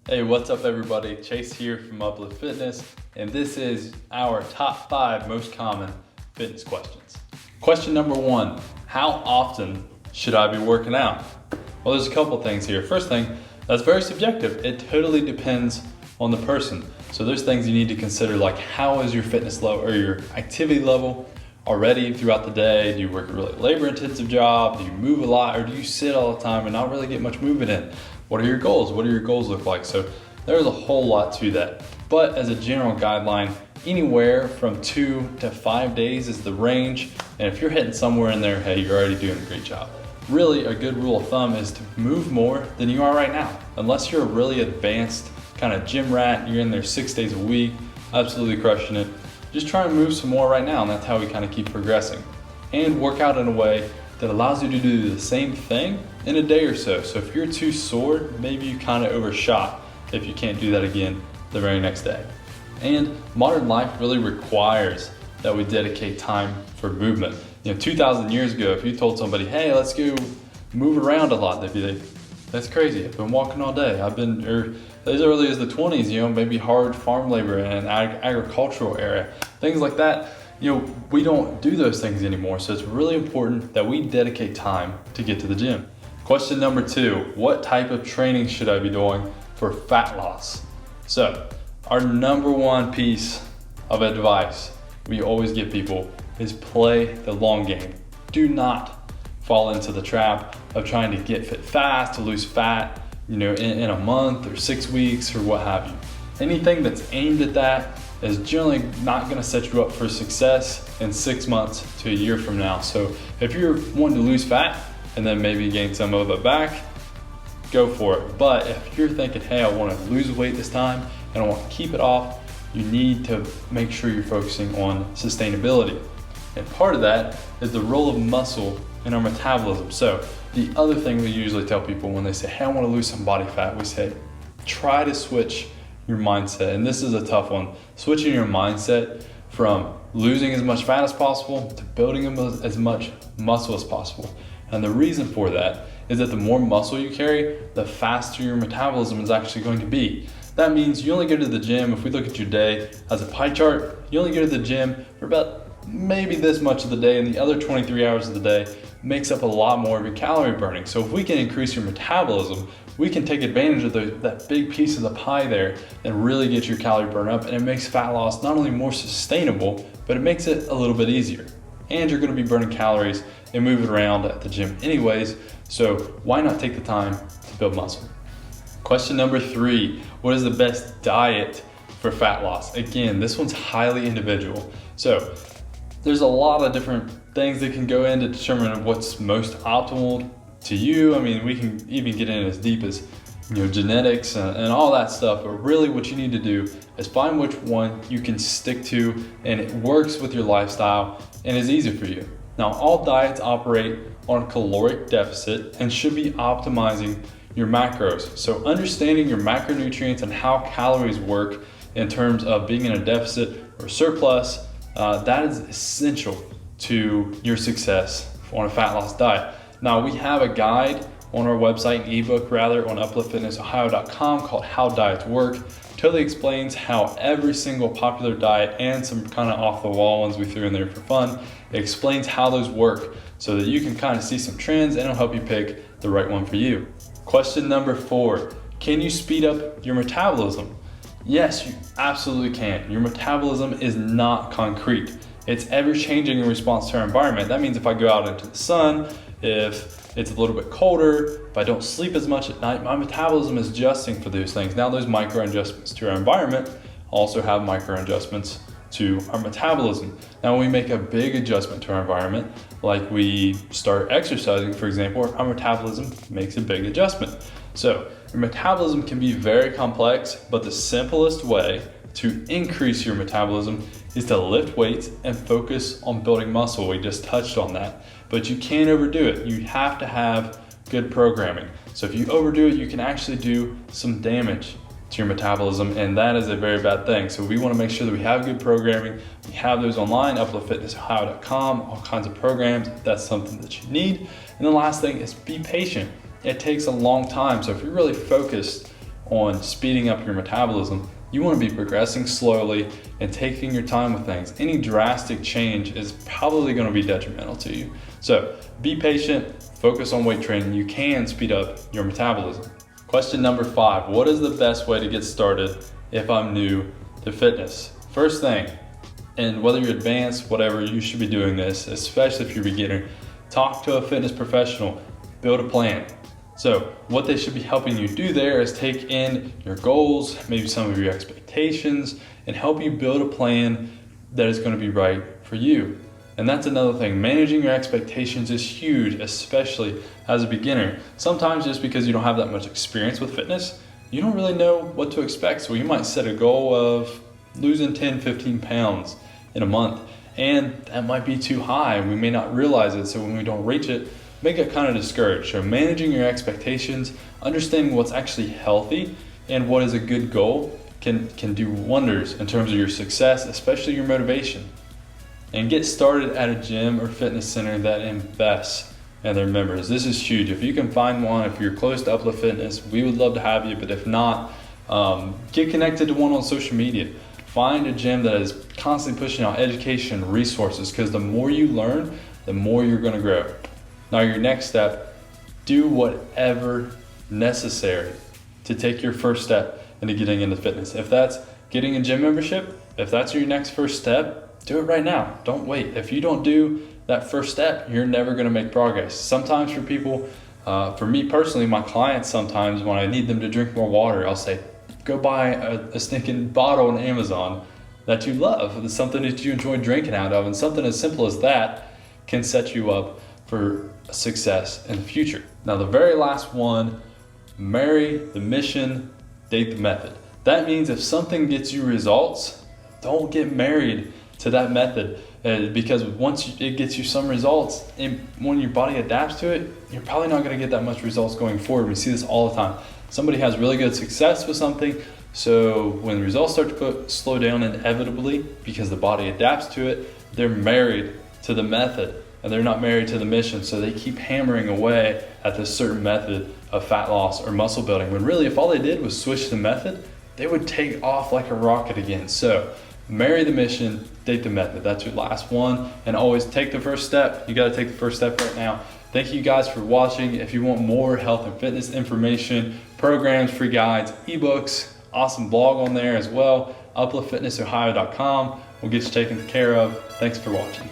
Hey, what's up everybody? Chase here from Uplift Fitness, and this is our top 5 most common fitness questions. Question number 1, how often should I be working out? Well, there's a couple things here. First thing, that's very subjective. It totally depends on the person. So there's things you need to consider, like how is your fitness level or your activity level already throughout the day? Do you work a really labor intensive job? Do you move a lot, or do you sit all the time and not really get much movement in? What are your goals? What do your goals look like? So there's a whole lot to that. But as a general guideline, anywhere from 2 to 5 days is the range. And if you're hitting somewhere in there, hey, you're already doing a great job. Really, a good rule of thumb is to move more than you are right now. Unless you're a really advanced kind of gym rat, you're in there 6 days a week, absolutely crushing it. Just try and move some more right now, and that's how we kind of keep progressing. And work out in a way that allows you to do the same thing in a day or so. So if you're too sore, maybe you kind of overshot if you can't do that again the very next day. And modern life really requires that we dedicate time for movement. 2,000 years ago, if you told somebody, hey, let's go move around a lot, they'd be like, that's crazy, I've been walking all day. Or as early as the 20s, maybe hard farm labor in an agricultural area, things like that. We don't do those things anymore. So it's really important that we dedicate time to get to the gym. Question number 2, what type of training should I be doing for fat loss? So our number 1 piece of advice we always give people is play the long game. Do not fall into the trap of trying to get fit fast, to lose fat, in a month or 6 weeks or what have you. Anything that's aimed at that is generally not going to set you up for success in 6 months to a year from now. So if you're wanting to lose fat and then maybe gain some of it back, go for it. But if you're thinking, hey, I want to lose weight this time and I want to keep it off, you need to make sure you're focusing on sustainability. And part of that is the role of muscle in our metabolism. So the other thing we usually tell people when they say, hey, I want to lose some body fat, we say, try to switch your mindset. And this is a tough one. Switching your mindset from losing as much fat as possible to building as much muscle as possible. And the reason for that is that the more muscle you carry, the faster your metabolism is actually going to be. That means you only go to the gym, if we look at your day as a pie chart, you only go to the gym for about maybe this much of the day, and the other 23 hours of the day makes up a lot more of your calorie burning. So if we can increase your metabolism, we can take advantage of that big piece of the pie there and really get your calorie burn up. And it makes fat loss not only more sustainable, but it makes it a little bit easier. And you're gonna be burning calories and moving around at the gym anyways. So why not take the time to build muscle? Question number 3, what is the best diet for fat loss? Again, this one's highly individual. So there's a lot of different things that can go in to determine what's most optimal to you. I mean, we can even get in as deep as genetics and all that stuff, but really what you need to do is find which one you can stick to and it works with your lifestyle and is easy for you. Now, all diets operate on a caloric deficit and should be optimizing your macros. So understanding your macronutrients and how calories work in terms of being in a deficit or surplus, that is essential to your success on a fat loss diet. Now, we have a guide on our website, an ebook rather, on upliftfitnessohio.com called How Diets Work. Totally explains how every single popular diet and some kind of off the wall ones we threw in there for fun, it explains how those work so that you can kind of see some trends and it'll help you pick the right one for you. Question number 4, can you speed up your metabolism? Yes, you absolutely can. Your metabolism is not concrete. It's ever changing in response to our environment. That means if I go out into the sun, if it's a little bit colder, if I don't sleep as much at night, my metabolism is adjusting for those things. Now those micro adjustments to our environment also have micro adjustments to our metabolism. Now when we make a big adjustment to our environment, like we start exercising, for example, our metabolism makes a big adjustment. So your metabolism can be very complex, but the simplest way to increase your metabolism is to lift weights and focus on building muscle. We just touched on that, but you can't overdo it. You have to have good programming. So if you overdo it, you can actually do some damage to your metabolism, and that is a very bad thing. So we want to make sure that we have good programming. We have those online, upliftfitnessohio.com, all kinds of programs, if that's something that you need. And the last thing is be patient. It takes a long time. So if you're really focused on speeding up your metabolism, you want to be progressing slowly and taking your time with things. Any drastic change is probably going to be detrimental to you. So be patient, focus on weight training. You can speed up your metabolism. Question number 5, what is the best way to get started if I'm new to fitness? First thing, and whether you're advanced, whatever, you should be doing this, especially if you're a beginner. Talk to a fitness professional, build a plan. So what they should be helping you do there is take in your goals, maybe some of your expectations, and help you build a plan that is going to be right for you. And that's another thing. Managing your expectations is huge, especially as a beginner. Sometimes just because you don't have that much experience with fitness, you don't really know what to expect. So you might set a goal of losing 10, 15 pounds in a month, and that might be too high. We may not realize it, so when we don't reach it, may get kind of discouraged. So managing your expectations, understanding what's actually healthy and what is a good goal can do wonders in terms of your success, especially your motivation. And get started at a gym or fitness center that invests in their members. This is huge. If you can find one, if you're close to Uplift Fitness, we would love to have you, but if not, get connected to one on social media. Find a gym that is constantly pushing out education, resources, because the more you learn, the more you're going to grow. Now your next step, do whatever necessary to take your first step into getting into fitness. If that's getting a gym membership, if that's your next first step, do it right now. Don't wait. If you don't do that first step, you're never going to make progress. Sometimes for people, for me personally, my clients, sometimes when I need them to drink more water, I'll say, go buy a stinking bottle on Amazon that you love. It's something that you enjoy drinking out of, and something as simple as that can set you up for success in the future. Now the very last one, marry the mission, date the method. That means if something gets you results, don't get married to that method, because once it gets you some results, and when your body adapts to it, you're probably not going to get that much results going forward. We see this all the time. Somebody has really good success with something, so when the results start to slow down inevitably because the body adapts to it, they're married to the method and they're not married to the mission, so they keep hammering away at this certain method of fat loss or muscle building, when really if all they did was switch the method, they would take off like a rocket again. So marry the mission, date the method. That's your last one, and always take the first step. You got to take the first step right now. Thank you guys for watching. If you want more health and fitness information, programs, free guides, ebooks, awesome blog on there as well, upliftfitnessohio.com. We'll get you taken care of. Thanks for watching.